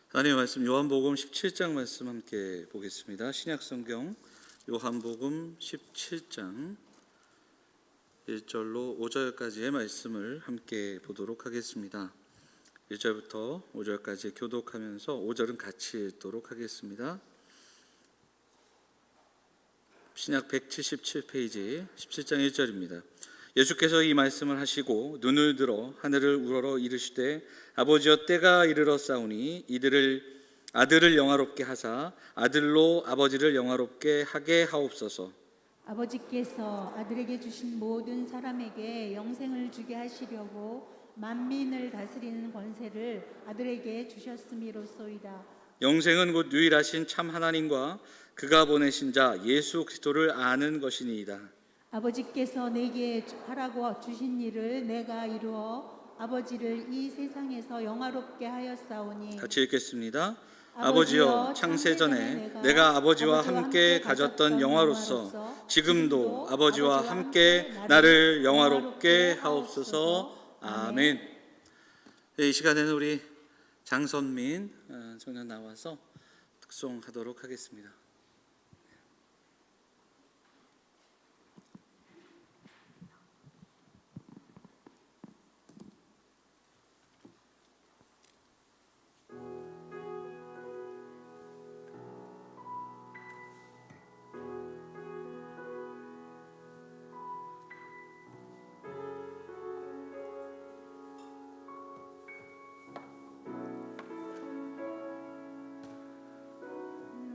하나님의 말씀 요한복음 17장 말씀 함께 보겠습니다. 신약성경 요한복음 17장 1절로 5절까지의 말씀을 함께 보도록 하겠습니다. 1절부터 5절까지 교독하면서 5절은 같이 읽도록 하겠습니다. 신약 177페이지 17장 1절입니다. 예수께서 이 말씀을 하시고 눈을 들어 하늘을 우러러 이르시되 아버지여 때가 이르렀사오니 이들을 아들을 영화롭게 하사 아들로 아버지를 영화롭게 하게 하옵소서. 아버지께서 아들에게 주신 모든 사람에게 영생을 주게 하시려고 만민을 다스리는 권세를 아들에게 주셨음이로소이다. 영생은 곧 유일하신 참 하나님과 그가 보내신 자 예수 그리스도를 아는 것이니이다. 아버지께서 내게 하라고 주신 일을 내가 이루어 아버지를 이 세상에서 영화롭게 하였사오니. 같이 읽겠습니다. 아버지여 창세전에 내가 아버지와 함께 가졌던 영화로서 지금도 아버지와 함께 나를 영화롭게 하옵소서. 아멘. 이 시간에는 우리 장선민 청년 나와서 특송하도록 하겠습니다.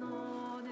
너는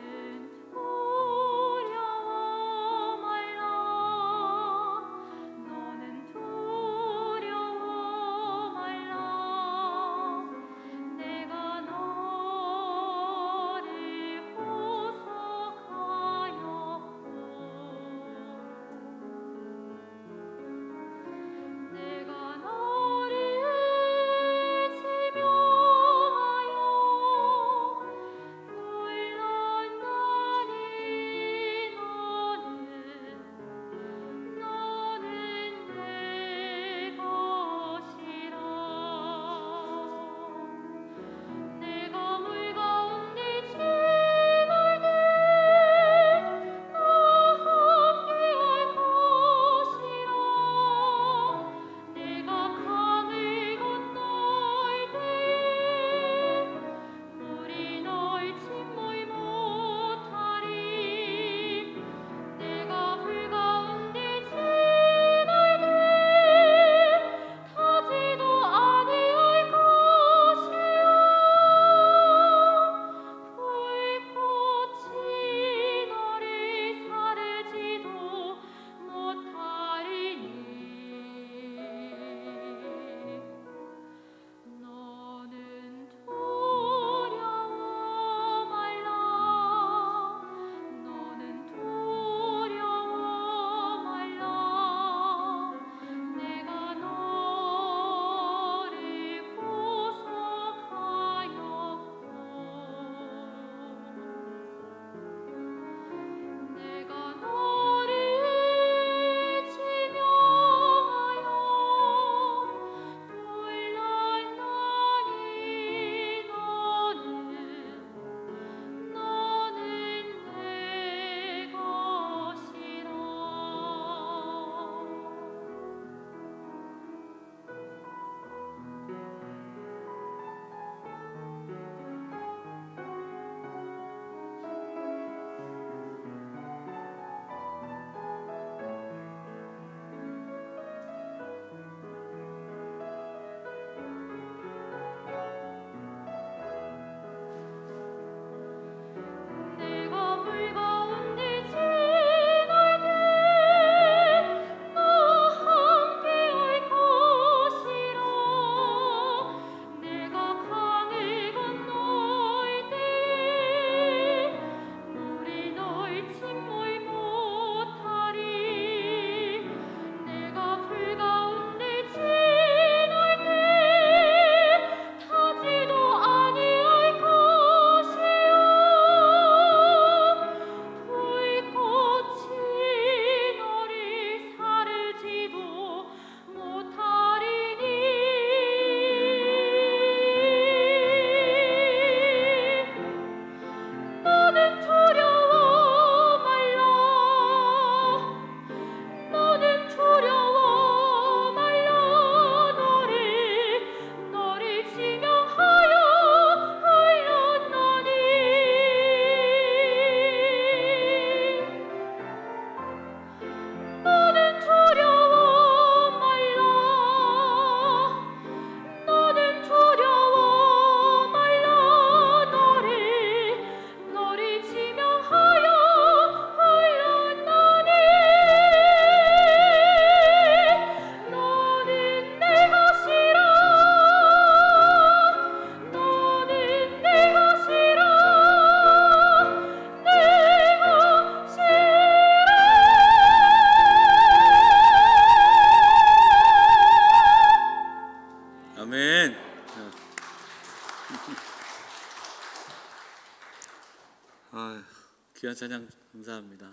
귀한 찬양 감사합니다.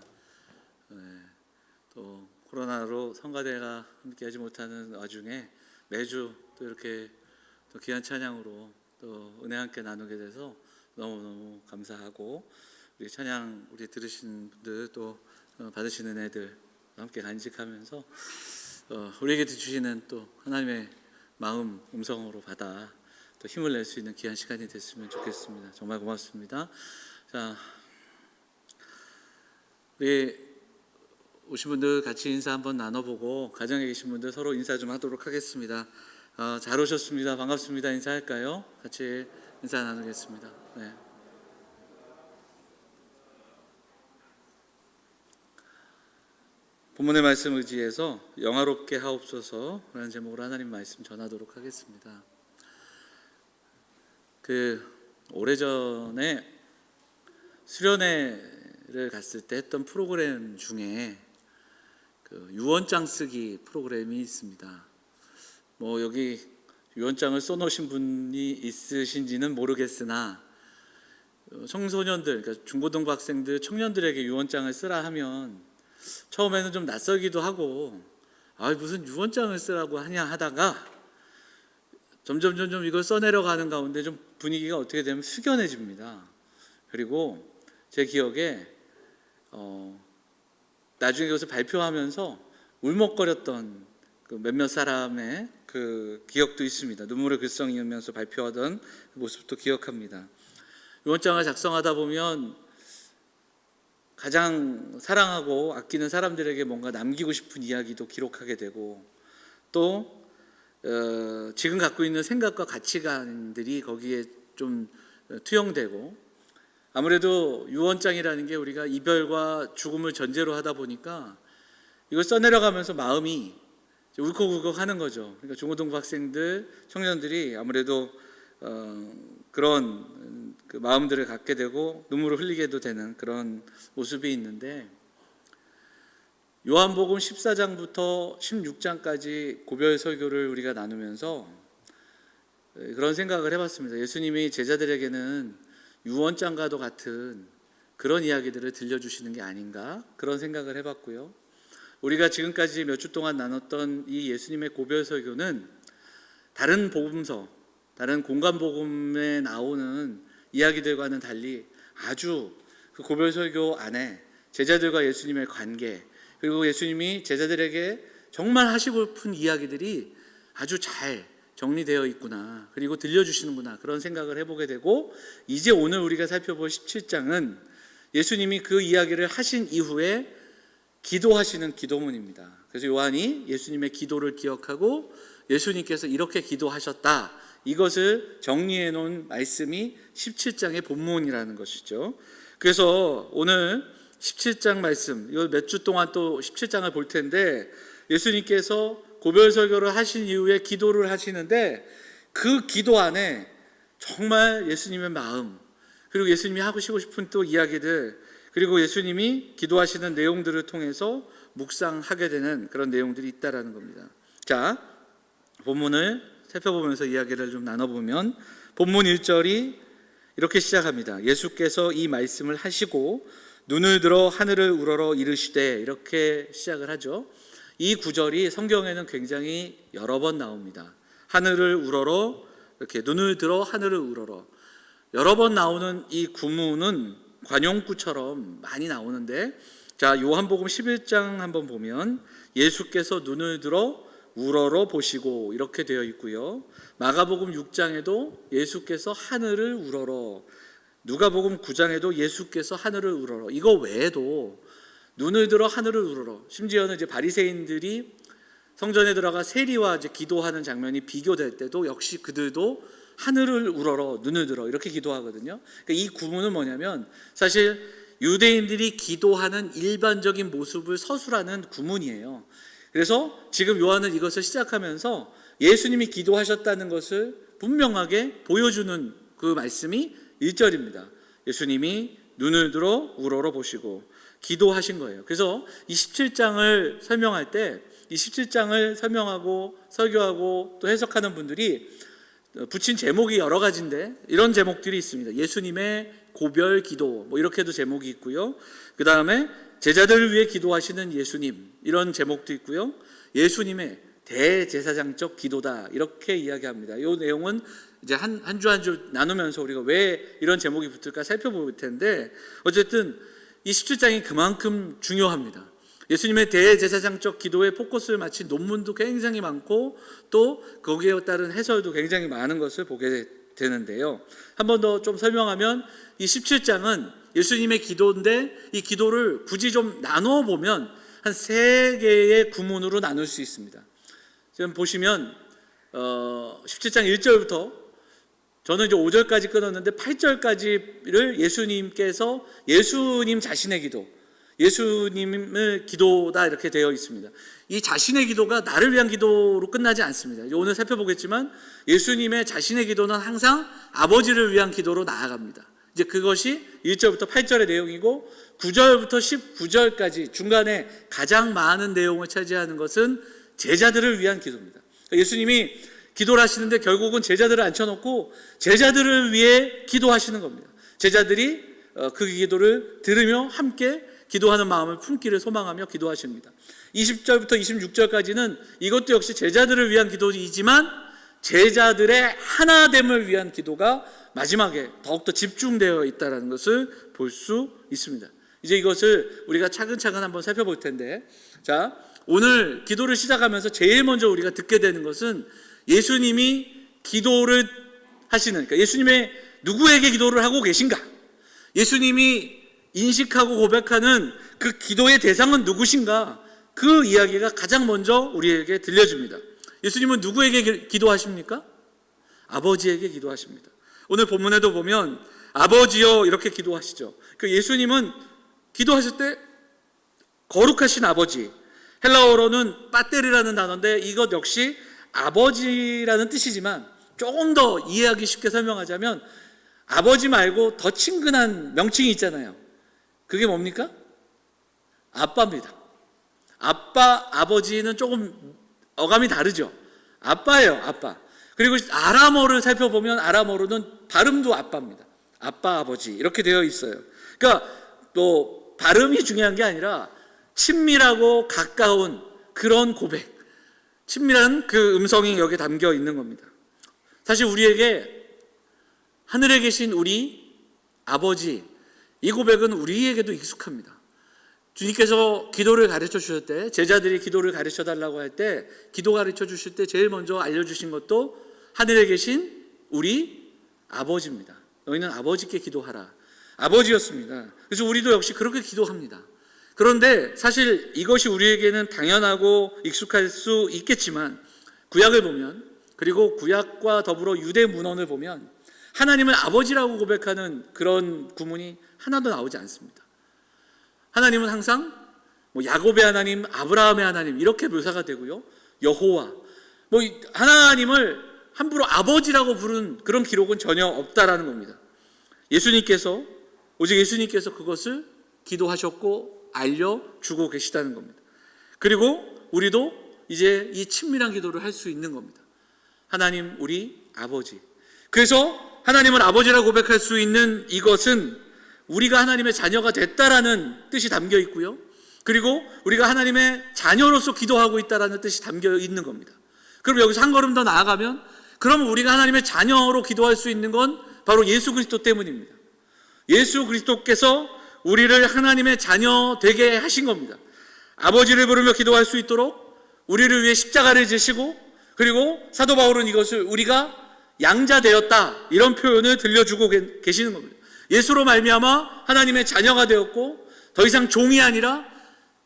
네, 또 코로나로 성가대가 함께하지 못하는 와중에 매주 또 이렇게 또 귀한 찬양으로 또 은혜 함께 나누게 돼서 너무너무 감사하고, 우리 찬양 우리 들으시는 분들 또 받으시는 애들 함께 간직하면서 우리에게 주시는 또 하나님의 마음 음성으로 받아 또 힘을 낼 수 있는 귀한 시간이 됐으면 좋겠습니다. 정말 고맙습니다. 자, 우리 오신 분들 같이 인사 한번 나눠보고, 가정에 계신 분들 서로 인사 좀 하도록 하겠습니다. 잘 오셨습니다. 반갑습니다. 인사할까요? 같이 인사 나누겠습니다. 네. 본문의 말씀 의지해서 영화롭게 하옵소서 라는 제목으로 하나님 말씀 전하도록 하겠습니다. 오래전에 수련회를 갔을 때 했던 프로그램 중에 유언장 쓰기 프로그램이 있습니다. 뭐 여기 유언장을 써놓으신 분이 있으신지는 모르겠으나, 청소년들, 그러니까 중고등부 학생들, 청년들에게 유언장을 쓰라 하면 처음에는 좀 낯설기도 하고, 무슨 유언장을 쓰라고 하냐 하다가 점점 이걸 써내려가는 가운데 좀 분위기가 어떻게 되면 숙연해집니다. 그리고 제 기억에 나중에 그것을 발표하면서 울먹거렸던 몇몇 사람의 기억도 있습니다. 눈물을 글썽이면서 발표하던 그 모습도 기억합니다. 유언장을 작성하다 보면 가장 사랑하고 아끼는 사람들에게 뭔가 남기고 싶은 이야기도 기록하게 되고, 또 지금 갖고 있는 생각과 가치관들이 거기에 좀 투영되고, 아무래도 유언장이라는 게 우리가 이별과 죽음을 전제로 하다 보니까 이걸 써내려가면서 마음이 울컥울컥 하는 거죠. 그러니까 중고등부 학생들, 청년들이 아무래도 그런 마음들을 갖게 되고 눈물을 흘리게도 되는 그런 모습이 있는데, 요한복음 14장부터 16장까지 고별 설교를 우리가 나누면서 그런 생각을 해봤습니다. 예수님이 제자들에게는 유언장과도 같은 그런 이야기들을 들려주시는 게 아닌가, 그런 생각을 해봤고요. 우리가 지금까지 몇 주 동안 나눴던 이 예수님의 고별 설교는 다른 복음서, 다른 공간복음에 나오는 이야기들과는 달리 아주 그 고별 설교 안에 제자들과 예수님의 관계, 그리고 예수님이 제자들에게 정말 하시고 싶은 이야기들이 아주 잘 정리되어 있구나, 그리고 들려주시는구나, 그런 생각을 해보게 되고, 이제 오늘 우리가 살펴볼 17장은 예수님이 그 이야기를 하신 이후에 기도하시는 기도문입니다. 그래서 요한이 예수님의 기도를 기억하고 예수님께서 이렇게 기도하셨다, 이것을 정리해 놓은 말씀이 17장의 본문이라는 것이죠. 그래서 오늘 17장 말씀, 이거 몇 주 동안 또 17장을 볼 텐데, 예수님께서 고별 설교를 하신 이후에 기도를 하시는데, 그 기도 안에 정말 예수님의 마음, 그리고 예수님이 하시고 싶은 또 이야기들, 그리고 예수님이 기도하시는 내용들을 통해서 묵상하게 되는 그런 내용들이 있다라는 겁니다. 자, 본문을 살펴보면서 이야기를 좀 나눠보면, 본문 1절이 이렇게 시작합니다. 예수께서 이 말씀을 하시고 눈을 들어 하늘을 우러러 이르시되, 이렇게 시작을 하죠. 이 구절이 성경에는 굉장히 여러 번 나옵니다. 하늘을 우러러, 이렇게 눈을 들어 하늘을 우러러, 여러 번 나오는 이 구문은 관용구처럼 많이 나오는데, 자, 요한복음 11장 한번 보면 예수께서 눈을 들어 우러러 보시고, 이렇게 되어 있고요. 마가복음 6장에도 예수께서 하늘을 우러러, 누가복음 9장에도 예수께서 하늘을 우러러, 이거 외에도 눈을 들어 하늘을 우러러, 심지어는 이제 바리새인들이 성전에 들어가 세리와 이제 기도하는 장면이 비교될 때도 역시 그들도 하늘을 우러러 눈을 들어 이렇게 기도하거든요. 그러니까 이 구문은 뭐냐면 사실 유대인들이 기도하는 일반적인 모습을 서술하는 구문이에요. 그래서 지금 요한은 이것을 시작하면서 예수님이 기도하셨다는 것을 분명하게 보여주는 그 말씀이 1절입니다. 예수님이 눈을 들어 우러러 보시고 기도하신 거예요. 그래서 이 17장을 설명할 때, 이 17장을 설명하고 설교하고 또 해석하는 분들이 붙인 제목이 여러 가지인데, 이런 제목들이 있습니다. 예수님의 고별 기도 뭐 이렇게도 제목이 있고요. 그 다음에 제자들을 위해 기도하시는 예수님 이런 제목도 있고요. 예수님의 대제사장적 기도다 이렇게 이야기합니다. 이 내용은 이제 한 주 한 주 나누면서 우리가 왜 이런 제목이 붙을까 살펴볼 텐데 어쨌든 이 17장이 그만큼 중요합니다. 예수님의 대제사장적 기도에 포커스를 맞춘 논문도 굉장히 많고 또 거기에 따른 해설도 굉장히 많은 것을 보게 되는데요. 한 번 더 좀 설명하면 이 17장은 예수님의 기도인데 이 기도를 굳이 좀 나누어 보면 한 3개의 구문으로 나눌 수 있습니다. 지금 보시면 17장 1절부터 저는 이제 5절까지 끊었는데 8절까지를 예수님께서 예수님 자신의 기도, 예수님의 기도다 이렇게 되어 있습니다. 이 자신의 기도가 나를 위한 기도로 끝나지 않습니다. 오늘 살펴보겠지만 예수님의 자신의 기도는 항상 아버지를 위한 기도로 나아갑니다. 이제 그것이 1절부터 8절의 내용이고 9절부터 19절까지 중간에 가장 많은 내용을 차지하는 것은 제자들을 위한 기도입니다. 예수님이 기도를 하시는데 결국은 제자들을 앉혀놓고 제자들을 위해 기도하시는 겁니다. 제자들이 그 기도를 들으며 함께 기도하는 마음을 품기를 소망하며 기도하십니다. 20절부터 26절까지는 이것도 역시 제자들을 위한 기도이지만 제자들의 하나됨을 위한 기도가 마지막에 더욱더 집중되어 있다는 것을 볼 수 있습니다. 이제 이것을 우리가 차근차근 한번 살펴볼 텐데, 자, 오늘 기도를 시작하면서 제일 먼저 우리가 듣게 되는 것은 예수님이 기도를 하시는, 그러니까 예수님의 누구에게 기도를 하고 계신가? 예수님이 인식하고 고백하는 그 기도의 대상은 누구신가? 그 이야기가 가장 먼저 우리에게 들려줍니다. 예수님은 누구에게 기도하십니까? 아버지에게 기도하십니다. 오늘 본문에도 보면 아버지여 이렇게 기도하시죠. 그 예수님은 기도하실 때 거룩하신 아버지, 헬라어로는 빠테르라는 단어인데 이것 역시 아버지라는 뜻이지만 조금 더 이해하기 쉽게 설명하자면 아버지 말고 더 친근한 명칭이 있잖아요. 그게 뭡니까? 아빠입니다. 아빠, 아버지는 조금 어감이 다르죠. 아빠예요, 아빠. 그리고 아람어를 살펴보면 아람어로는 발음도 아빠입니다. 아빠, 아버지 이렇게 되어 있어요. 그러니까 또 발음이 중요한 게 아니라 친밀하고 가까운 그런 고백, 친밀한 그 음성이 여기에 담겨 있는 겁니다. 사실 우리에게 하늘에 계신 우리 아버지, 이 고백은 우리에게도 익숙합니다. 주님께서 기도를 가르쳐 주실 때, 제자들이 기도를 가르쳐 달라고 할 때, 기도 가르쳐 주실 때 제일 먼저 알려주신 것도 하늘에 계신 우리 아버지입니다. 너희는 아버지께 기도하라. 아버지였습니다. 그래서 우리도 역시 그렇게 기도합니다. 그런데 사실 이것이 우리에게는 당연하고 익숙할 수 있겠지만 구약을 보면, 그리고 구약과 더불어 유대 문헌을 보면 하나님을 아버지라고 고백하는 그런 구문이 하나도 나오지 않습니다. 하나님은 항상 야곱의 하나님, 아브라함의 하나님 이렇게 묘사가 되고요. 여호와, 하나님을 함부로 아버지라고 부른 그런 기록은 전혀 없다라는 겁니다. 오직 예수님께서 그것을 기도하셨고 알려주고 계시다는 겁니다. 그리고 우리도 이제 이 친밀한 기도를 할 수 있는 겁니다. 하나님 우리 아버지. 그래서 하나님을 아버지라고 고백할 수 있는 이것은 우리가 하나님의 자녀가 됐다라는 뜻이 담겨 있고요. 그리고 우리가 하나님의 자녀로서 기도하고 있다라는 뜻이 담겨 있는 겁니다. 그럼 여기서 한 걸음 더 나아가면 그러면 우리가 하나님의 자녀로 기도할 수 있는 건 바로 예수 그리스도 때문입니다. 예수 그리스도께서 우리를 하나님의 자녀 되게 하신 겁니다. 아버지를 부르며 기도할 수 있도록 우리를 위해 십자가를 지시고, 그리고 사도 바울은 이것을 우리가 양자 되었다 이런 표현을 들려주고 계시는 겁니다. 예수로 말미암아 하나님의 자녀가 되었고 더 이상 종이 아니라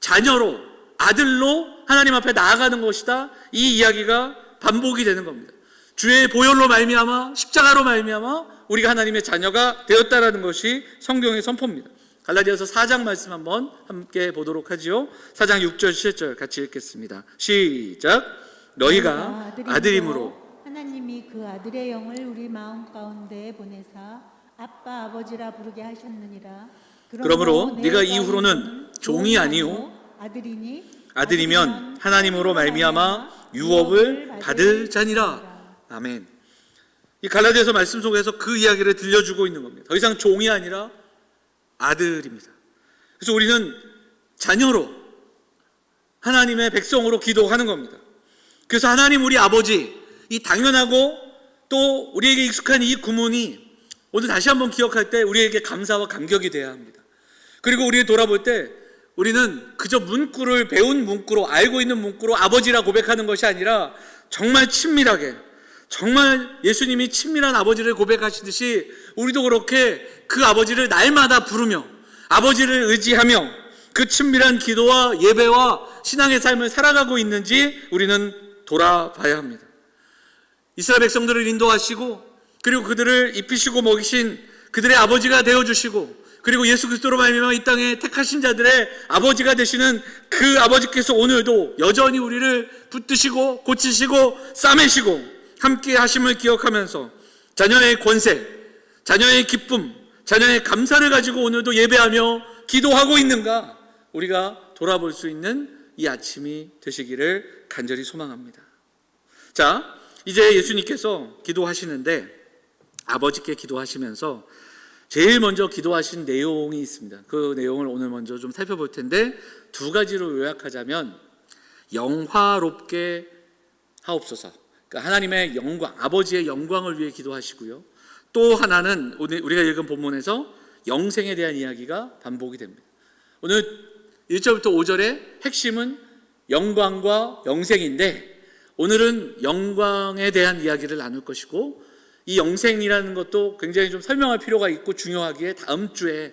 자녀로, 아들로 하나님 앞에 나아가는 것이다. 이 이야기가 반복이 되는 겁니다. 주의 보혈로 말미암아, 십자가로 말미암아 우리가 하나님의 자녀가 되었다라는 것이 성경의 선포입니다. 갈라디아서 4장 말씀 한번 함께 보도록 하지요. 4장 6절 7절 같이 읽겠습니다. 시작. 너희가 아들임으로 하나님이 그 아들의 영을 우리 마음 가운데 보내사 아빠 아버지라 부르게 하셨느니라. 그러므로 네가 이후로는 종이 아니요 아들이면 하나님으로 말미암아 유업을 받을 자니라. 아멘. 이 갈라디아서 말씀 속에서 그 이야기를 들려주고 있는 겁니다. 더 이상 종이 아니라 아들입니다. 그래서 우리는 자녀로 하나님의 백성으로 기도하는 겁니다. 그래서 하나님 우리 아버지, 이 당연하고 또 우리에게 익숙한 이 구문이 오늘 다시 한번 기억할 때 우리에게 감사와 감격이 돼야 합니다. 그리고 우리 돌아볼 때 우리는 그저 문구를 배운 문구로, 알고 있는 문구로 아버지라 고백하는 것이 아니라 정말 친밀하게, 정말 예수님이 친밀한 아버지를 고백하시듯이 우리도 그렇게 그 아버지를 날마다 부르며 아버지를 의지하며 그 친밀한 기도와 예배와 신앙의 삶을 살아가고 있는지 우리는 돌아봐야 합니다. 이스라엘 백성들을 인도하시고 그리고 그들을 입히시고 먹이신 그들의 아버지가 되어주시고 그리고 예수 그리스도로 말미암아 이 땅에 택하신 자들의 아버지가 되시는 그 아버지께서 오늘도 여전히 우리를 붙드시고 고치시고 싸매시고 함께 하심을 기억하면서 자녀의 권세, 자녀의 기쁨, 자녀의 감사를 가지고 오늘도 예배하며 기도하고 있는가 우리가 돌아볼 수 있는 이 아침이 되시기를 간절히 소망합니다. 자, 이제 예수님께서 기도하시는데 아버지께 기도하시면서 제일 먼저 기도하신 내용이 있습니다. 그 내용을 오늘 먼저 좀 살펴볼 텐데 두 가지로 요약하자면 영화롭게 하옵소서, 그러니까 하나님의 영광, 아버지의 영광을 위해 기도하시고요. 또 하나는 오늘 우리가 읽은 본문에서 영생에 대한 이야기가 반복이 됩니다. 오늘 1절부터 5절의 핵심은 영광과 영생인데 오늘은 영광에 대한 이야기를 나눌 것이고 이 영생이라는 것도 굉장히 좀 설명할 필요가 있고 중요하기에 다음 주에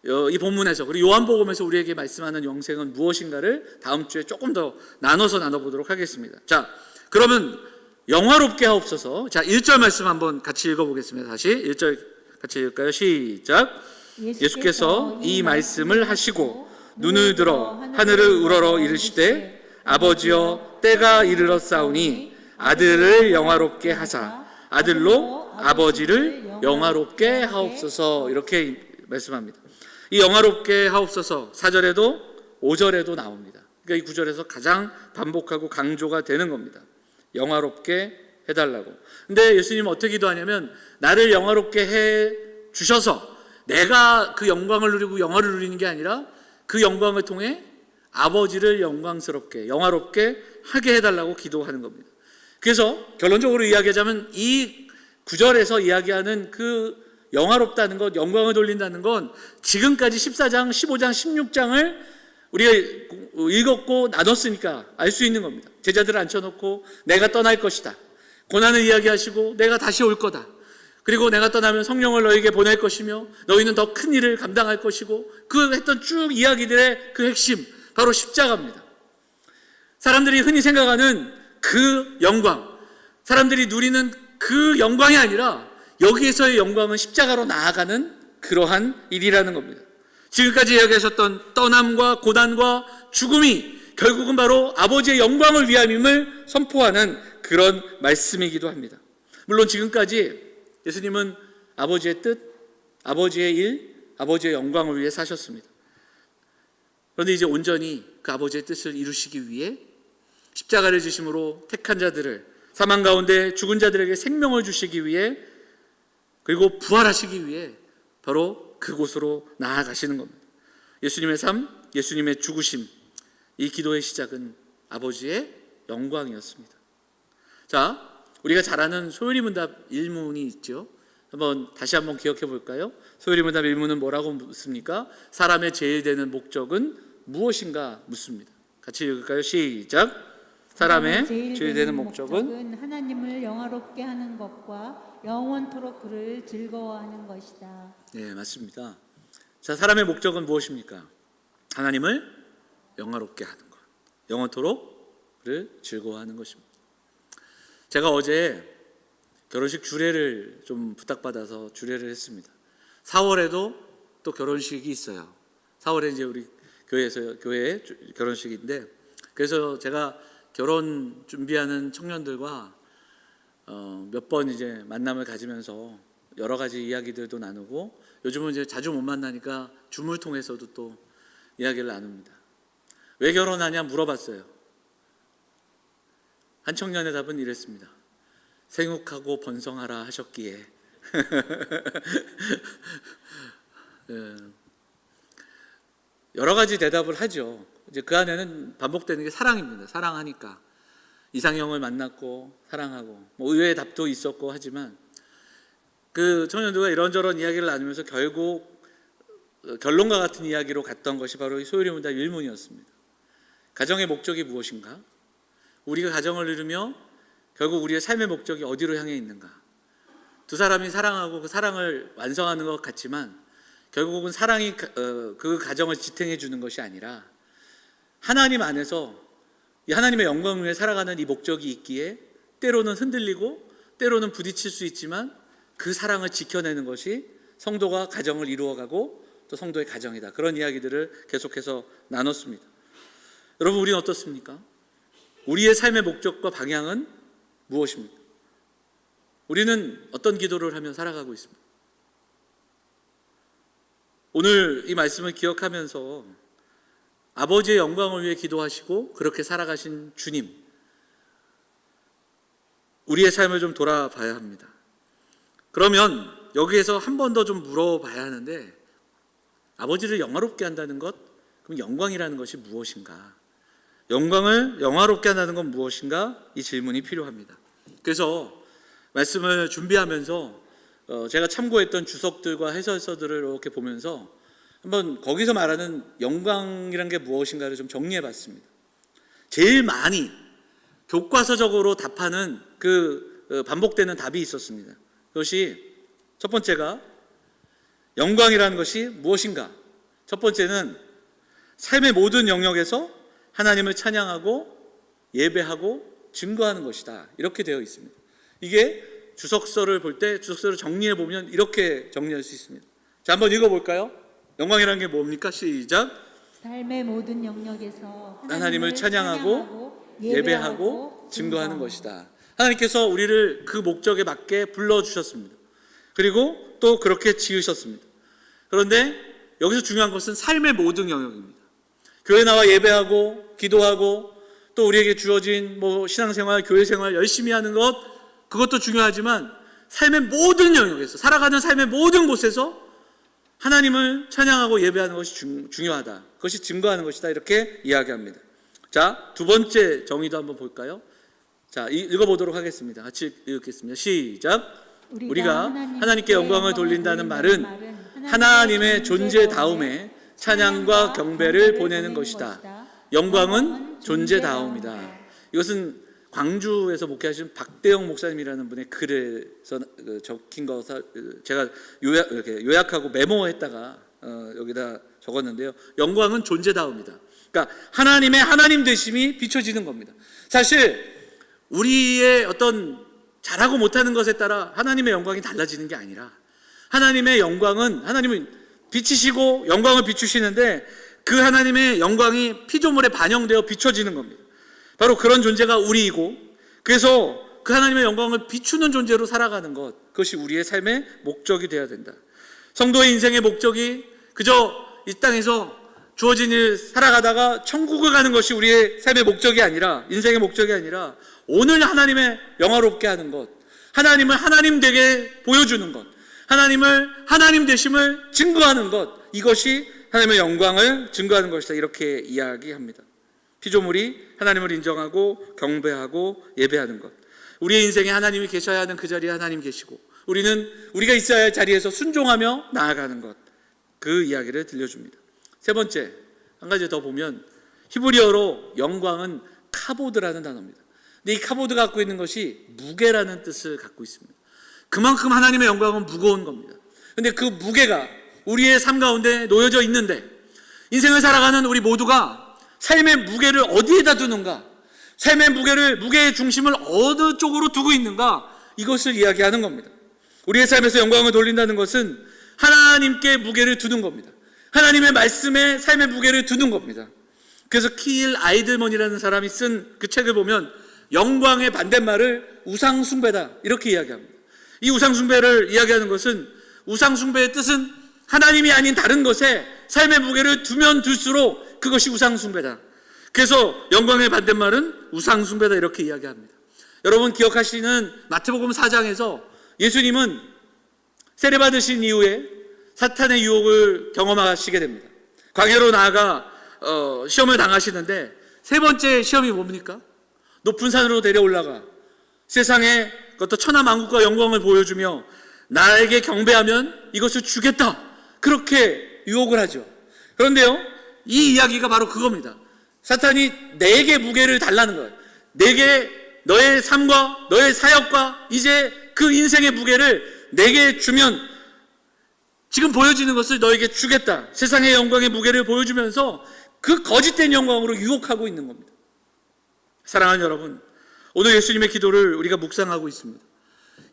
이 본문에서 그리고 요한복음에서 우리에게 말씀하는 영생은 무엇인가를 다음 주에 조금 더 나눠서 나눠보도록 하겠습니다. 자, 그러면 영화롭게 하옵소서. 자, 1절 말씀 한번 같이 읽어보겠습니다. 다시 1절 같이 읽을까요? 시작. 예수께서 이 말씀을 하시고 눈을 들어 하늘을 우러러 이르시되 아버지여 때가 이르렀사오니 아들을 영화롭게 하사 아들로 아버지를 영화롭게 하옵소서. 이렇게 말씀합니다. 이 영화롭게 하옵소서 4절에도 5절에도 나옵니다. 그러니까 이 구절에서 가장 반복하고 강조가 되는 겁니다. 영화롭게 해달라고. 근데 예수님은 어떻게 기도하냐면 나를 영화롭게 해 주셔서 내가 그 영광을 누리고 영화를 누리는 게 아니라 그 영광을 통해 아버지를 영광스럽게 영화롭게 하게 해달라고 기도하는 겁니다. 그래서 결론적으로 이야기하자면 이 구절에서 이야기하는 그 영화롭다는 것, 영광을 돌린다는 건 지금까지 14장, 15장, 16장을 우리가 읽었고 나눴으니까 알 수 있는 겁니다. 제자들을 앉혀놓고 내가 떠날 것이다, 고난을 이야기하시고 내가 다시 올 거다, 그리고 내가 떠나면 성령을 너에게 보낼 것이며 너희는 더 큰 일을 감당할 것이고 그 했던 쭉 이야기들의 그 핵심 바로 십자가입니다. 사람들이 흔히 생각하는 그 영광, 사람들이 누리는 그 영광이 아니라 여기에서의 영광은 십자가로 나아가는 그러한 일이라는 겁니다. 지금까지 이야기하셨던 떠남과 고난과 죽음이 결국은 바로 아버지의 영광을 위함임을 선포하는 그런 말씀이기도 합니다. 물론 지금까지 예수님은 아버지의 뜻, 아버지의 일, 아버지의 영광을 위해 사셨습니다. 그런데 이제 온전히 그 아버지의 뜻을 이루시기 위해 십자가를 지심으로 택한 자들을, 사망 가운데 죽은 자들에게 생명을 주시기 위해, 그리고 부활하시기 위해 바로 그곳으로 나아가시는 겁니다. 예수님의 삶, 예수님의 죽으심, 이 기도의 시작은 아버지의 영광이었습니다. 자, 우리가 잘 아는 소요리문답 1문이 있죠. 다시 한번 기억해 볼까요? 소요리문답 1문은 뭐라고 묻습니까? 사람의 제일 되는 목적은 무엇인가 묻습니다. 같이 읽을까요? 시작. 사람의 제일 되는 목적은 하나님을 영화롭게 하는 것과 영원토록 그를 즐거워하는 것이다. 네, 맞습니다. 자, 사람의 목적은 무엇입니까? 하나님을 영화롭게 하는 것, 영원토록 그를 즐거워하는 것입니다. 제가 어제 결혼식 주례를 좀 부탁받아서 주례를 했습니다. 4월에도 또 결혼식이 있어요. 4월에 이제 우리 교회 결혼식인데, 그래서 제가 결혼 준비하는 청년들과 몇 번 이제 만남을 가지면서 여러 가지 이야기들도 나누고, 요즘은 이제 자주 못 만나니까 줌을 통해서도 또 이야기를 나눕니다. 왜 결혼하냐 물어봤어요. 한 청년의 답은 이랬습니다. 생육하고 번성하라 하셨기에 여러 가지 대답을 하죠. 이제 그 안에는 반복되는 게 사랑입니다. 사랑하니까 이상형을 만났고 사랑하고 뭐 의외의 답도 있었고 하지만 그 청년들과 이런저런 이야기를 나누면서 결국 결론과 같은 이야기로 갔던 것이 바로 이 소요리 문답 1문이었습니다. 가정의 목적이 무엇인가? 우리가 가정을 이루며 결국 우리의 삶의 목적이 어디로 향해 있는가? 두 사람이 사랑하고 그 사랑을 완성하는 것 같지만 결국은 사랑이 그 가정을 지탱해 주는 것이 아니라 하나님 안에서 이 하나님의 영광을 위해 살아가는 이 목적이 있기에 때로는 흔들리고 때로는 부딪힐 수 있지만 그 사랑을 지켜내는 것이 성도가 가정을 이루어가고 또 성도의 가정이다. 그런 이야기들을 계속해서 나눴습니다. 여러분, 우리는 어떻습니까? 우리의 삶의 목적과 방향은 무엇입니까? 우리는 어떤 기도를 하며 살아가고 있습니다. 오늘 이 말씀을 기억하면서 아버지의 영광을 위해 기도하시고 그렇게 살아가신 주님, 우리의 삶을 좀 돌아봐야 합니다. 그러면 여기에서 한 번 더 좀 물어봐야 하는데, 아버지를 영화롭게 한다는 것, 그럼 영광이라는 것이 무엇인가? 영광을 영화롭게 한다는 건 무엇인가? 이 질문이 필요합니다. 그래서 말씀을 준비하면서 제가 참고했던 주석들과 해설서들을 이렇게 보면서 한번 거기서 말하는 영광이란 게 무엇인가를 좀 정리해 봤습니다. 제일 많이 교과서적으로 답하는 그 반복되는 답이 있었습니다. 그것이 첫 번째가 영광이라는 것이 무엇인가? 첫 번째는 삶의 모든 영역에서 하나님을 찬양하고 예배하고 증거하는 것이다. 이렇게 되어 있습니다. 이게 주석서를 볼 때 주석서를 정리해 보면 이렇게 정리할 수 있습니다. 자, 한번 읽어볼까요? 영광이라는 게 뭡니까? 시작. 삶의 모든 영역에서 하나님을 찬양하고 예배하고 증거하는 것이다. 하나님께서 우리를 그 목적에 맞게 불러주셨습니다. 그리고 또 그렇게 지으셨습니다. 그런데 여기서 중요한 것은 삶의 모든 영역입니다. 교회 나와 예배하고 기도하고 또 우리에게 주어진 신앙생활, 교회생활 열심히 하는 것, 그것도 중요하지만 삶의 모든 영역에서, 살아가는 삶의 모든 곳에서 하나님을 찬양하고 예배하는 것이 중요하다. 그것이 증거하는 것이다. 이렇게 이야기합니다. 자, 두 번째 정의도 한번 볼까요? 자, 읽어보도록 하겠습니다. 같이 읽겠습니다. 시작. 우리가 하나님께 영광을 돌린다는 말은 하나님의 존재다움에 찬양과 경배를 보내는 것이다. 영광은 존재다움이다. 이것은 광주에서 목회하신 박대영 목사님이라는 분의 글에서 적힌 거 제가 요약하고 메모했다가 여기다 적었는데요. 영광은 존재다움이다. 그러니까 하나님의 하나님 되심이 비춰지는 겁니다. 사실 우리의 어떤 잘하고 못하는 것에 따라 하나님의 영광이 달라지는 게 아니라, 하나님의 영광은 하나님은 비치시고 영광을 비추시는데 그 하나님의 영광이 피조물에 반영되어 비춰지는 겁니다. 바로 그런 존재가 우리이고, 그래서 그 하나님의 영광을 비추는 존재로 살아가는 것, 그것이 우리의 삶의 목적이 되어야 된다. 성도의 인생의 목적이 그저 이 땅에서 주어진 일 살아가다가 천국을 가는 것이 우리의 삶의 목적이 아니라, 인생의 목적이 아니라 오늘 하나님의 영화롭게 하는 것, 하나님을 하나님 되게 보여주는 것, 하나님을 하나님 되심을 증거하는 것, 이것이 하나님의 영광을 증거하는 것이다. 이렇게 이야기합니다. 피조물이 하나님을 인정하고 경배하고 예배하는 것, 우리의 인생에 하나님이 계셔야 하는 그 자리에 하나님 계시고 우리는 우리가 있어야 할 자리에서 순종하며 나아가는 것, 그 이야기를 들려줍니다. 세 번째, 한 가지 더 보면 히브리어로 영광은 카보드라는 단어입니다. 근데 이 카보드가 갖고 있는 것이 무게라는 뜻을 갖고 있습니다. 그만큼 하나님의 영광은 무거운 겁니다. 근데 그 무게가 우리의 삶 가운데 놓여져 있는데, 인생을 살아가는 우리 모두가 삶의 무게를 어디에다 두는가, 삶의 무게의 중심을 어느 쪽으로 두고 있는가, 이것을 이야기하는 겁니다. 우리의 삶에서 영광을 돌린다는 것은 하나님께 무게를 두는 겁니다. 하나님의 말씀에 삶의 무게를 두는 겁니다. 그래서 키일 아이들먼이라는 사람이 쓴 그 책을 보면 영광의 반대말을 우상숭배다 이렇게 이야기합니다. 이 우상숭배를 이야기하는 것은, 우상숭배의 뜻은 하나님이 아닌 다른 것에 삶의 무게를 두면 둘수록 그것이 우상숭배다. 그래서 영광의 반대말은 우상숭배다 이렇게 이야기합니다. 여러분 기억하시는 마태복음 4장에서 예수님은 세례받으신 이후에 사탄의 유혹을 경험하시게 됩니다. 광야로 나아가 시험을 당하시는데 세 번째 시험이 뭡니까? 높은 산으로 내려올라가 세상에 그것도 천하만국과 영광을 보여주며 나에게 경배하면 이것을 주겠다, 그렇게 유혹을 하죠. 그런데요, 이 이야기가 바로 그겁니다. 사탄이 내게 무게를 달라는 거예요. 내게 너의 삶과 너의 사역과 이제 그 인생의 무게를 내게 주면 지금 보여지는 것을 너에게 주겠다, 세상의 영광의 무게를 보여주면서 그 거짓된 영광으로 유혹하고 있는 겁니다. 사랑하는 여러분, 오늘 예수님의 기도를 우리가 묵상하고 있습니다.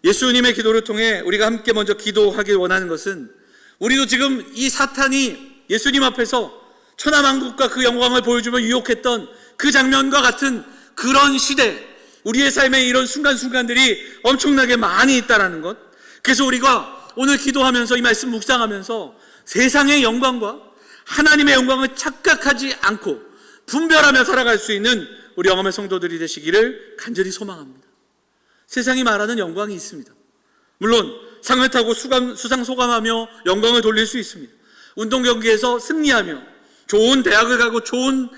예수님의 기도를 통해 우리가 함께 먼저 기도하길 원하는 것은, 우리도 지금 이 사탄이 예수님 앞에서 천하만국과 그 영광을 보여주며 유혹했던 그 장면과 같은 그런 시대, 우리의 삶에 이런 순간순간들이 엄청나게 많이 있다는 것. 그래서 우리가 오늘 기도하면서 이 말씀 묵상하면서 세상의 영광과 하나님의 영광을 착각하지 않고 분별하며 살아갈 수 있는 우리 영험의 성도들이 되시기를 간절히 소망합니다. 세상이 말하는 영광이 있습니다. 물론 상을 타고 수상소감하며 영광을 돌릴 수 있습니다. 운동 경기에서 승리하며 좋은 대학을 가고 좋은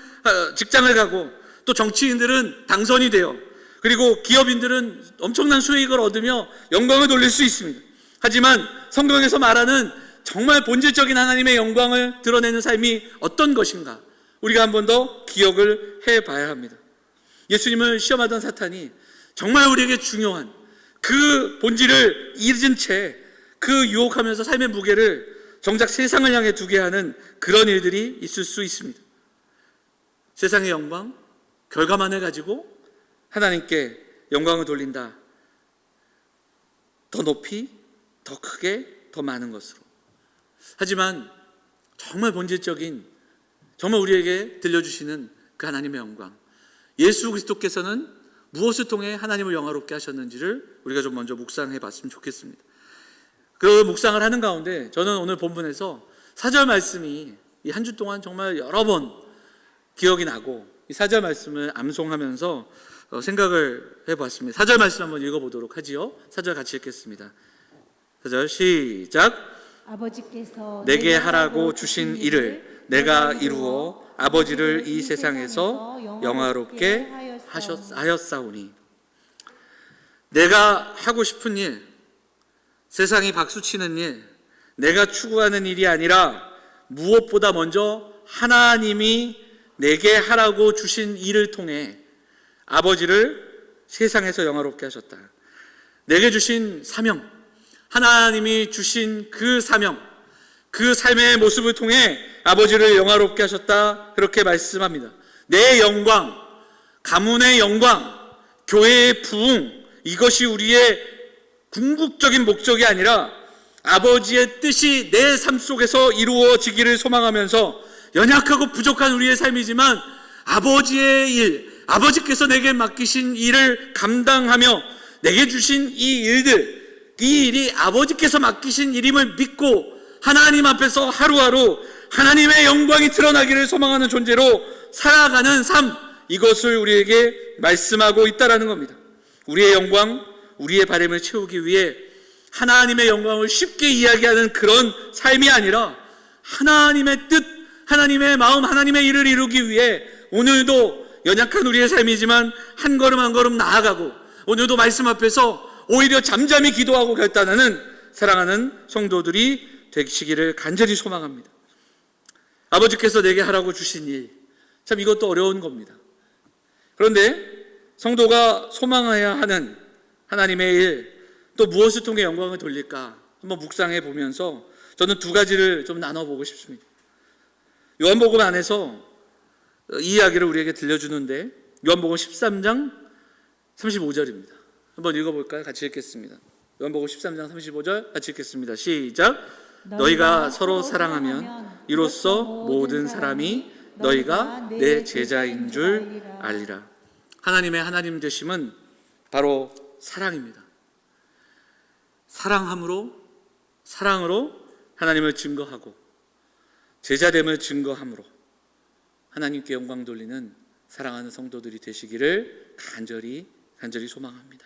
직장을 가고, 또 정치인들은 당선이 되어, 그리고 기업인들은 엄청난 수익을 얻으며 영광을 돌릴 수 있습니다. 하지만 성경에서 말하는 정말 본질적인 하나님의 영광을 드러내는 삶이 어떤 것인가, 우리가 한 번 더 기억을 해봐야 합니다. 예수님을 시험하던 사탄이 정말 우리에게 중요한 그 본질을 잊은 채 그 유혹하면서 삶의 무게를 정작 세상을 향해 두게 하는 그런 일들이 있을 수 있습니다. 세상의 영광, 결과만을 가지고 하나님께 영광을 돌린다. 더 높이, 더 크게, 더 많은 것으로. 하지만 정말 본질적인, 정말 우리에게 들려주시는 그 하나님의 영광, 예수 그리스도께서는 무엇을 통해 하나님을 영화롭게 하셨는지를 우리가 좀 먼저 묵상해 봤으면 좋겠습니다. 그 묵상을 하는 가운데 저는 오늘 본문에서 4절 말씀이 이 한 주 동안 정말 여러 번 기억이 나고, 이 4절 말씀을 암송하면서 생각을 해봤습니다. 4절 말씀 한번 읽어보도록 하지요. 4절 같이 읽겠습니다. 4절 시작. 아버지께서 내게 하라고 주신 일을 내가 이루어 아버지를 이 세상에서 영화롭게 하였사오니. 내가 하고 싶은 일, 세상이 박수치는 일, 내가 추구하는 일이 아니라 무엇보다 먼저 하나님이 내게 하라고 주신 일을 통해 아버지를 세상에서 영화롭게 하셨다. 내게 주신 사명, 하나님이 주신 그 사명, 그 삶의 모습을 통해 아버지를 영화롭게 하셨다, 그렇게 말씀합니다. 내 영광, 가문의 영광, 교회의 부흥, 이것이 우리의 궁극적인 목적이 아니라 아버지의 뜻이 내 삶 속에서 이루어지기를 소망하면서, 연약하고 부족한 우리의 삶이지만 아버지의 일, 아버지께서 내게 맡기신 일을 감당하며 내게 주신 이 일들, 이 일이 아버지께서 맡기신 일임을 믿고 하나님 앞에서 하루하루 하나님의 영광이 드러나기를 소망하는 존재로 살아가는 삶, 이것을 우리에게 말씀하고 있다는 겁니다. 우리의 영광, 우리의 바람을 채우기 위해 하나님의 영광을 쉽게 이야기하는 그런 삶이 아니라 하나님의 뜻, 하나님의 마음, 하나님의 일을 이루기 위해 오늘도 연약한 우리의 삶이지만 한 걸음 한 걸음 나아가고, 오늘도 말씀 앞에서 오히려 잠잠히 기도하고 결단하는 사랑하는 성도들이 되시기를 간절히 소망합니다. 아버지께서 내게 하라고 주신 일, 참 이것도 어려운 겁니다. 그런데 성도가 소망해야 하는 하나님의 일, 또 무엇을 통해 영광을 돌릴까 한번 묵상해 보면서 저는 두 가지를 좀 나눠보고 싶습니다. 요한복음 안에서 이 이야기를 우리에게 들려주는데, 요한복음 13장 35절입니다. 한번 읽어볼까요? 같이 읽겠습니다. 요한복음 13장 35절 같이 읽겠습니다. 시작. 너희가 서로 사랑하면 이로써 모든 사람이 너희가 내 제자인 줄 알리라. 하나님의 하나님 되심은 바로 사랑입니다. 사랑으로 하나님을 증거하고 제자됨을 증거함으로 하나님께 영광 돌리는 사랑하는 성도들이 되시기를 간절히 간절히 소망합니다.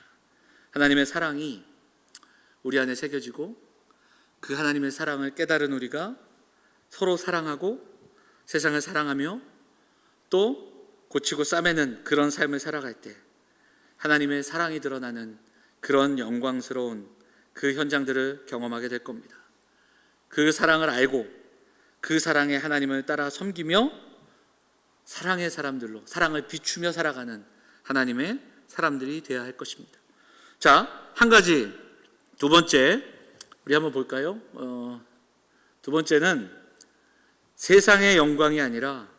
하나님의 사랑이 우리 안에 새겨지고 그 하나님의 사랑을 깨달은 우리가 서로 사랑하고 세상을 사랑하며 또 고치고 싸매는 그런 삶을 살아갈 때 하나님의 사랑이 드러나는 그런 영광스러운 그 현장들을 경험하게 될 겁니다. 그 사랑을 알고 그 사랑의 하나님을 따라 섬기며 사랑의 사람들로 사랑을 비추며 살아가는 하나님의 사람들이 되어야 할 것입니다. 자, 한 가지 두 번째 우리 한번 볼까요? 두 번째는 세상의 영광이 아니라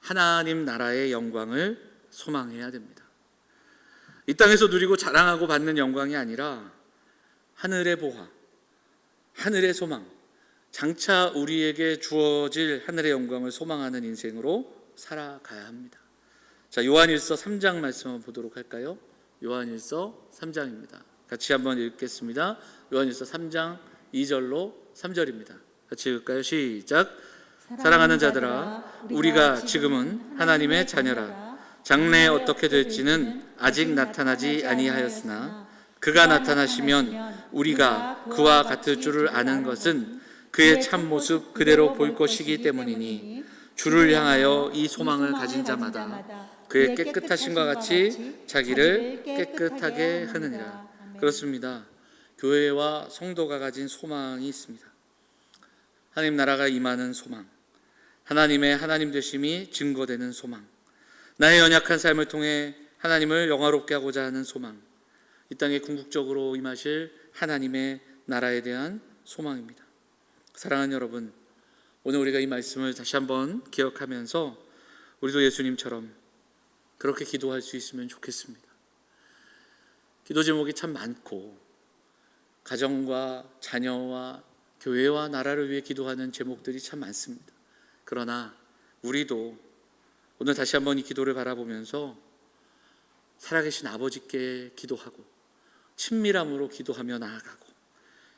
하나님 나라의 영광을 소망해야 됩니다. 이 땅에서 누리고 자랑하고 받는 영광이 아니라 하늘의 보화, 하늘의 소망, 장차 우리에게 주어질 하늘의 영광을 소망하는 인생으로 살아가야 합니다. 자, 요한일서 3장 말씀 한번 보도록 할까요? 요한일서 3장입니다. 같이 한번 읽겠습니다. 요한일서 3장 2절로 3절입니다. 같이 읽을까요? 시작. 사랑하는 자들아, 우리가 지금은 하나님의 자녀라. 장래에 어떻게 될지는 아직 나타나지 아니하였으나 그가 나타나시면 우리가 그와 같을 줄을 아는 것은 그의 참모습 그대로 볼 것이기 때문이니 주를 향하여 이 소망을 가진 자마다 그의 깨끗하심과 같이 자기를 깨끗하게 하느니라. 그렇습니다. 교회와 성도가 가진 소망이 있습니다. 하나님 나라가 임하는 소망, 하나님의 하나님 되심이 증거되는 소망, 나의 연약한 삶을 통해 하나님을 영화롭게 하고자 하는 소망, 이 땅에 궁극적으로 임하실 하나님의 나라에 대한 소망입니다. 사랑하는 여러분, 오늘 우리가 이 말씀을 다시 한번 기억하면서 우리도 예수님처럼 그렇게 기도할 수 있으면 좋겠습니다. 기도 제목이 참 많고 가정과 자녀와 교회와 나라를 위해 기도하는 제목들이 참 많습니다. 그러나 우리도 오늘 다시 한번 이 기도를 바라보면서 살아계신 아버지께 기도하고 친밀함으로 기도하며 나아가고,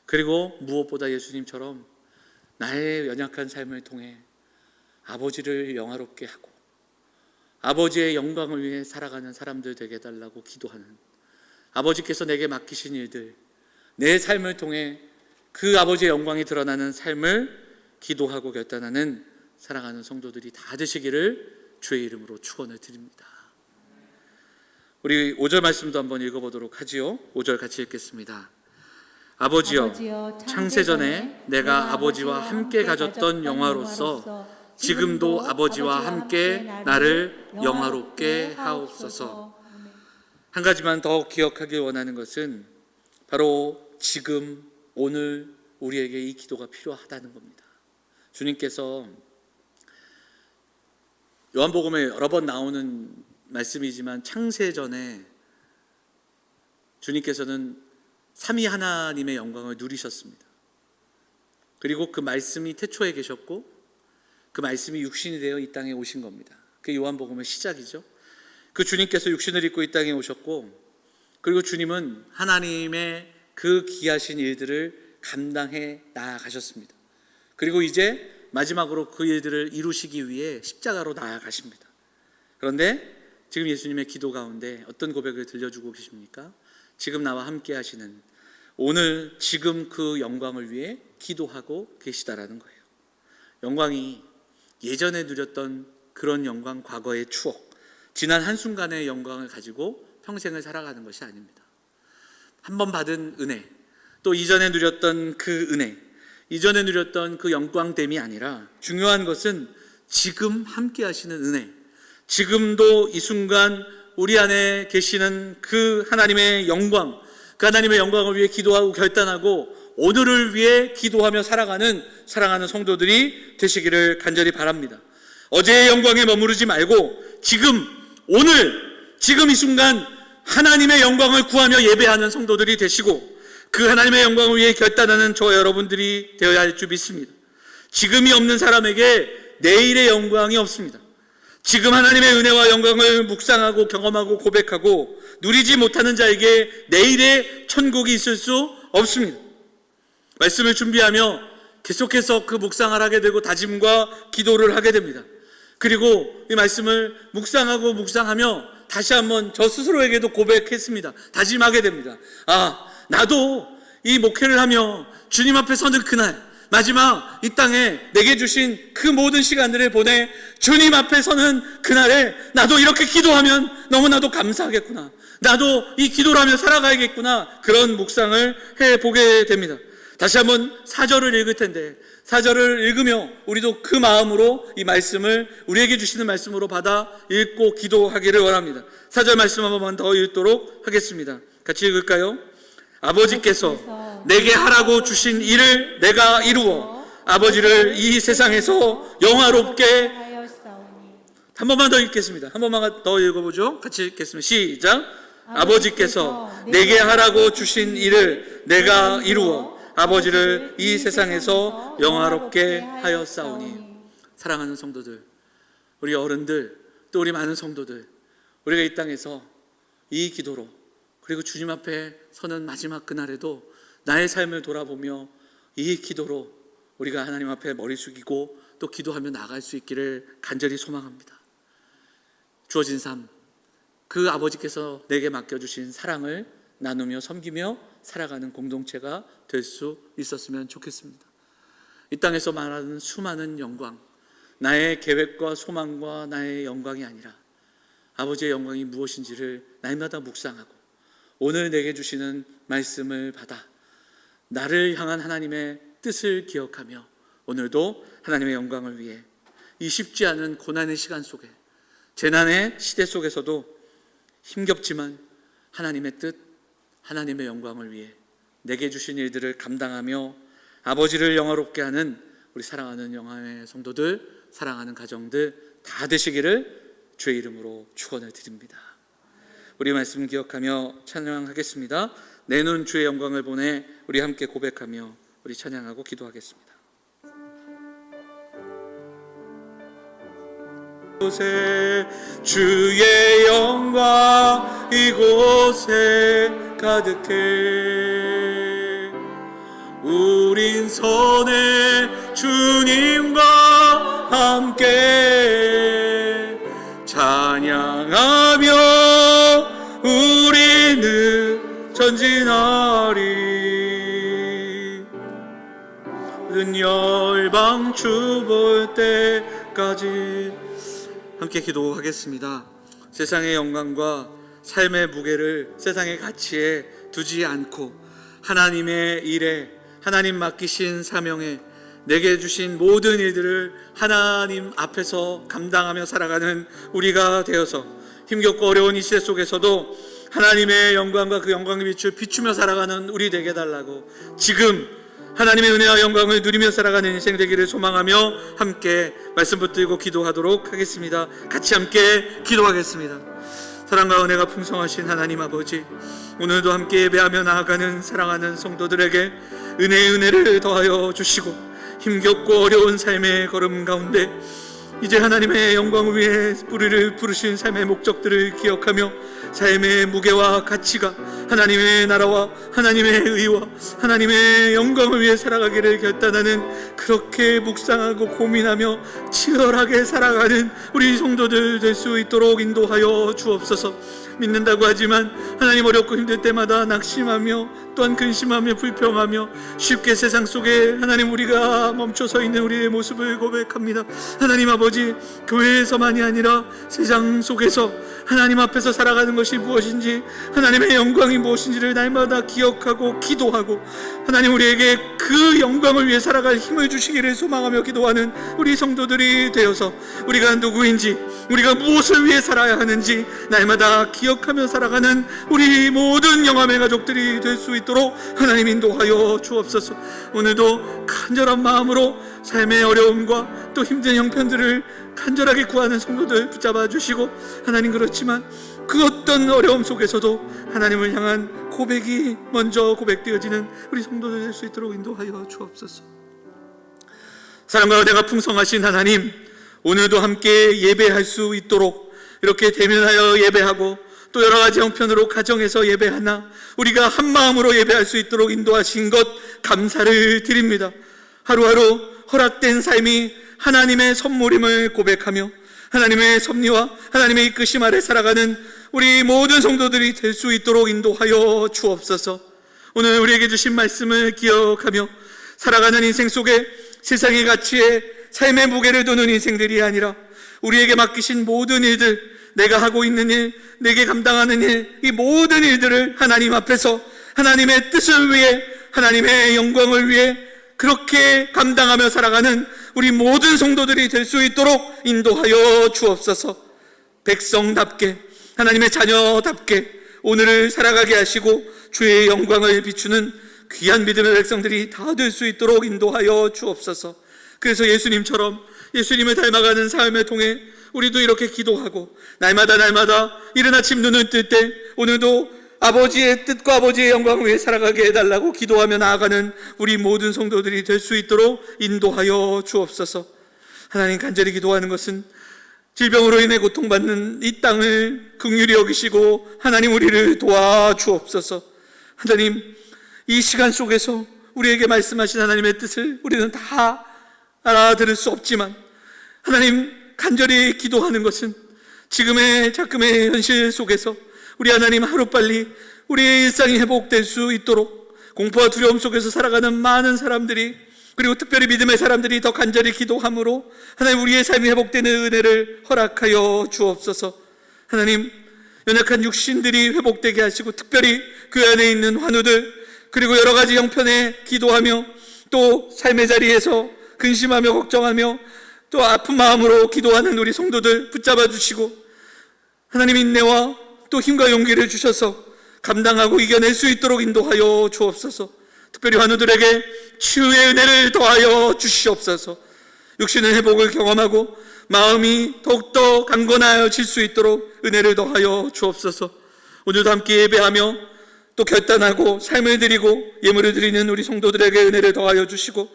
그리고 무엇보다 예수님처럼 나의 연약한 삶을 통해 아버지를 영화롭게 하고 아버지의 영광을 위해 살아가는 사람들 되게 해달라고 기도하는, 아버지께서 내게 맡기신 일들, 내 삶을 통해 그 아버지의 영광이 드러나는 삶을 기도하고 결단하는 사랑하는 성도들이 다 되시기를 주의 이름으로 축원을 드립니다. 우리 5절 말씀도 한번 읽어보도록 하지요. 5절 같이 읽겠습니다. 아버지여, 창세전에 내가 아버지와 함께 가졌던 영화로서 지금도 아버지와 함께 나를 영화롭게 하옵소서. 한 가지만 더 기억하길 원하는 것은 바로 지금 오늘 우리에게 이 기도가 필요하다는 겁니다. 주님께서 요한복음에 여러 번 나오는 말씀이지만 창세전에 주님께서는 삼위 하나님의 영광을 누리셨습니다. 그리고 그 말씀이 태초에 계셨고 그 말씀이 육신이 되어 이 땅에 오신 겁니다. 그게 요한복음의 시작이죠. 그 주님께서 육신을 입고 이 땅에 오셨고, 그리고 주님은 하나님의 그 귀하신 일들을 감당해 나아가셨습니다. 그리고 이제 마지막으로 그 일들을 이루시기 위해 십자가로 나아가십니다. 그런데 지금 예수님의 기도 가운데 어떤 고백을 들려주고 계십니까? 지금 나와 함께 하시는 오늘 지금 그 영광을 위해 기도하고 계시다라는 거예요. 영광이 예전에 누렸던 그런 영광, 과거의 추억, 지난 한순간의 영광을 가지고 평생을 살아가는 것이 아닙니다. 한 번 받은 은혜, 또 이전에 누렸던 그 은혜, 이전에 누렸던 그 영광됨이 아니라 중요한 것은 지금 함께 하시는 은혜, 지금도 이 순간 우리 안에 계시는 그 하나님의 영광, 그 하나님의 영광을 위해 기도하고 결단하고 오늘을 위해 기도하며 살아가는 사랑하는 성도들이 되시기를 간절히 바랍니다. 어제의 영광에 머무르지 말고 지금, 오늘, 지금 이 순간 하나님의 영광을 구하며 예배하는 성도들이 되시고 그 하나님의 영광을 위해 결단하는 저와 여러분들이 되어야 할 줄 믿습니다. 지금이 없는 사람에게 내일의 영광이 없습니다. 지금 하나님의 은혜와 영광을 묵상하고 경험하고 고백하고 누리지 못하는 자에게 내일의 천국이 있을 수 없습니다. 말씀을 준비하며 계속해서 그 묵상을 하게 되고 다짐과 기도를 하게 됩니다. 그리고 이 말씀을 묵상하고 묵상하며 다시 한번 저 스스로에게도 고백했습니다. 다짐하게 됩니다. 나도 이 목회를 하며 주님 앞에 서는 그날, 마지막 이 땅에 내게 주신 그 모든 시간들을 보내 주님 앞에 서는 그날에 나도 이렇게 기도하면 너무나도 감사하겠구나, 나도 이 기도를 하며 살아가야겠구나, 그런 묵상을 해보게 됩니다. 다시 한번 4절을 읽을 텐데, 4절을 읽으며 우리도 그 마음으로 이 말씀을 우리에게 주시는 말씀으로 받아 읽고 기도하기를 원합니다. 4절 말씀 한 번만 더 읽도록 하겠습니다. 같이 읽을까요? 아버지께서 내게 하라고 주신 일을 내가 이루어 아버지를 이 세상에서 영화롭게 하였사오니. 한 번만 더 읽겠습니다. 한 번만 더 읽어보죠. 같이 읽겠습니다. 시작. 아버지께서 내게 하라고 주신 일을 내가 이루어 아버지를 이 세상에서 영화롭게 하였사오니. 사랑하는 성도들, 우리 어른들, 또 우리 많은 성도들, 우리가 이 땅에서 이 기도로, 그리고 주님 앞에 서는 마지막 그날에도 나의 삶을 돌아보며 이 기도로 우리가 하나님 앞에 머리 숙이고 또 기도하며 나갈 수 있기를 간절히 소망합니다. 주어진 삶, 그 아버지께서 내게 맡겨주신 사랑을 나누며 섬기며 살아가는 공동체가 될 수 있었으면 좋겠습니다. 이 땅에서 말하는 수많은 영광, 나의 계획과 소망과 나의 영광이 아니라 아버지의 영광이 무엇인지를 날마다 묵상하고 오늘 내게 주시는 말씀을 받아 나를 향한 하나님의 뜻을 기억하며 오늘도 하나님의 영광을 위해 이 쉽지 않은 고난의 시간 속에, 재난의 시대 속에서도 힘겹지만 하나님의 뜻, 하나님의 영광을 위해 내게 주신 일들을 감당하며 아버지를 영화롭게 하는 우리 사랑하는 영화의 성도들, 사랑하는 가정들 다 되시기를 주의 이름으로 축원을 드립니다. 우리 말씀 기억하며 찬양하겠습니다. 내 눈 주의 영광을 보내 우리 함께 고백하며 우리 찬양하고 기도하겠습니다. 이곳에 주의 영광 이곳에 가득해 우린 선의 주님과 함께 찬양하며 우리는 전진하리 모든 열방 주 볼 때까지. 함께 기도하겠습니다. 세상의 영광과 삶의 무게를 세상의 가치에 두지 않고 하나님의 일에, 하나님 맡기신 사명에, 내게 주신 모든 일들을 하나님 앞에서 감당하며 살아가는 우리가 되어서 힘겹고 어려운 이 시대 속에서도 하나님의 영광과 그 영광의 빛을 비추며 살아가는 우리 되게 해달라고, 지금 하나님의 은혜와 영광을 누리며 살아가는 인생 되기를 소망하며 함께 말씀 붙들고 기도하도록 하겠습니다. 같이 함께 기도하겠습니다. 사랑과 은혜가 풍성하신 하나님 아버지, 오늘도 함께 예배하며 나아가는 사랑하는 성도들에게 은혜를 더하여 주시고 힘겹고 어려운 삶의 걸음 가운데 이제 하나님의 영광을 위해 우리를 부르신 삶의 목적들을 기억하며 삶의 무게와 가치가 하나님의 나라와 하나님의 의와 하나님의 영광을 위해 살아가기를 결단하는, 그렇게 묵상하고 고민하며 치열하게 살아가는 우리 성도들 될 수 있도록 인도하여 주옵소서. 믿는다고 하지만 하나님 어렵고 힘들 때마다 낙심하며 또한 근심하며 불평하며 쉽게 세상 속에 하나님 우리가 멈춰서 있는 우리의 모습을 고백합니다. 하나님 아버지, 교회에서만이 아니라 세상 속에서 하나님 앞에서 살아가는 것이 무엇인지, 하나님의 영광이 무엇인지를 날마다 기억하고 기도하고 하나님 우리에게 그 영광을 위해 살아갈 힘을 주시기를 소망하며 기도하는 우리 성도들이 되어서 우리가 누구인지, 우리가 무엇을 위해 살아야 하는지 날마다 기억하며 살아가는 우리 모든 영암의 가족들이 될 수 있도록 하나님 인도하여 주옵소서. 오늘도 간절한 마음으로 삶의 어려움과 또 힘든 형편들을 간절하게 구하는 성도들 붙잡아 주시고, 하나님 그렇지만 그 어떤 어려움 속에서도 하나님을 향한 고백이 먼저 고백되어지는 우리 성도들 될 수 있도록 인도하여 주옵소서. 사랑과 은혜가 풍성하신 하나님, 오늘도 함께 예배할 수 있도록 이렇게 대면하여 예배하고 또 여러 가지 형편으로 가정에서 예배하나 우리가 한 마음으로 예배할 수 있도록 인도하신 것 감사를 드립니다. 하루하루 허락된 삶이 하나님의 선물임을 고백하며 하나님의 섭리와 하나님의 이끄심 아래 살아가는 우리 모든 성도들이 될 수 있도록 인도하여 주옵소서. 오늘 우리에게 주신 말씀을 기억하며 살아가는 인생 속에 세상의 가치에 삶의 무게를 두는 인생들이 아니라 우리에게 맡기신 모든 일들, 내가 하고 있는 일, 내게 감당하는 일, 이 모든 일들을 하나님 앞에서 하나님의 뜻을 위해, 하나님의 영광을 위해 그렇게 감당하며 살아가는 우리 모든 성도들이 될 수 있도록 인도하여 주옵소서. 백성답게, 하나님의 자녀답게 오늘을 살아가게 하시고 주의 영광을 비추는 귀한 믿음의 백성들이 다 될 수 있도록 인도하여 주옵소서. 그래서 예수님처럼 예수님을 닮아가는 삶을 통해 우리도 이렇게 기도하고 날마다 이른 아침 눈을 뜰 때 오늘도 아버지의 뜻과 아버지의 영광을 위해 살아가게 해달라고 기도하며 나아가는 우리 모든 성도들이 될 수 있도록 인도하여 주옵소서. 하나님, 간절히 기도하는 것은 질병으로 인해 고통받는 이 땅을 긍휼히 여기시고 하나님 우리를 도와주옵소서. 하나님, 이 시간 속에서 우리에게 말씀하신 하나님의 뜻을 우리는 다 알아들을 수 없지만 하나님, 간절히 기도하는 것은 지금의 현실 속에서 우리 하나님 하루빨리 우리의 일상이 회복될 수 있도록 공포와 두려움 속에서 살아가는 많은 사람들이, 그리고 특별히 믿음의 사람들이 더 간절히 기도함으로 하나님 우리의 삶이 회복되는 은혜를 허락하여 주옵소서. 하나님, 연약한 육신들이 회복되게 하시고 특별히 그 안에 있는 환우들, 그리고 여러 가지 형편에 기도하며 또 삶의 자리에서 근심하며 걱정하며 또 아픈 마음으로 기도하는 우리 성도들 붙잡아 주시고 하나님 인내와 또 힘과 용기를 주셔서 감당하고 이겨낼 수 있도록 인도하여 주옵소서. 특별히 환우들에게 치유의 은혜를 더하여 주시옵소서. 육신의 회복을 경험하고 마음이 더욱더 강건하여질 수 있도록 은혜를 더하여 주옵소서. 오늘도 함께 예배하며 또 결단하고 삶을 드리고 예물을 드리는 우리 성도들에게 은혜를 더하여 주시고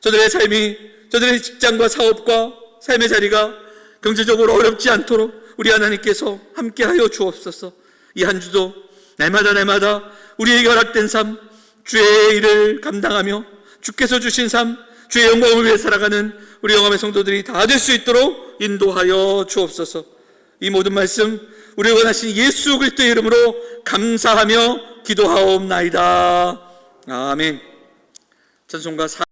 저들의 삶이, 저들의 직장과 사업과 삶의 자리가 경제적으로 어렵지 않도록 우리 하나님께서 함께하여 주옵소서. 이 한 주도 날마다 우리에게 허락된 삶, 주의 일을 감당하며 주께서 주신 삶, 주의 영광을 위해 살아가는 우리 영암의 성도들이 다 될 수 있도록 인도하여 주옵소서. 이 모든 말씀 우리를 원하신 예수 그리스도의 이름으로 감사하며 기도하옵나이다. 아멘. 찬송가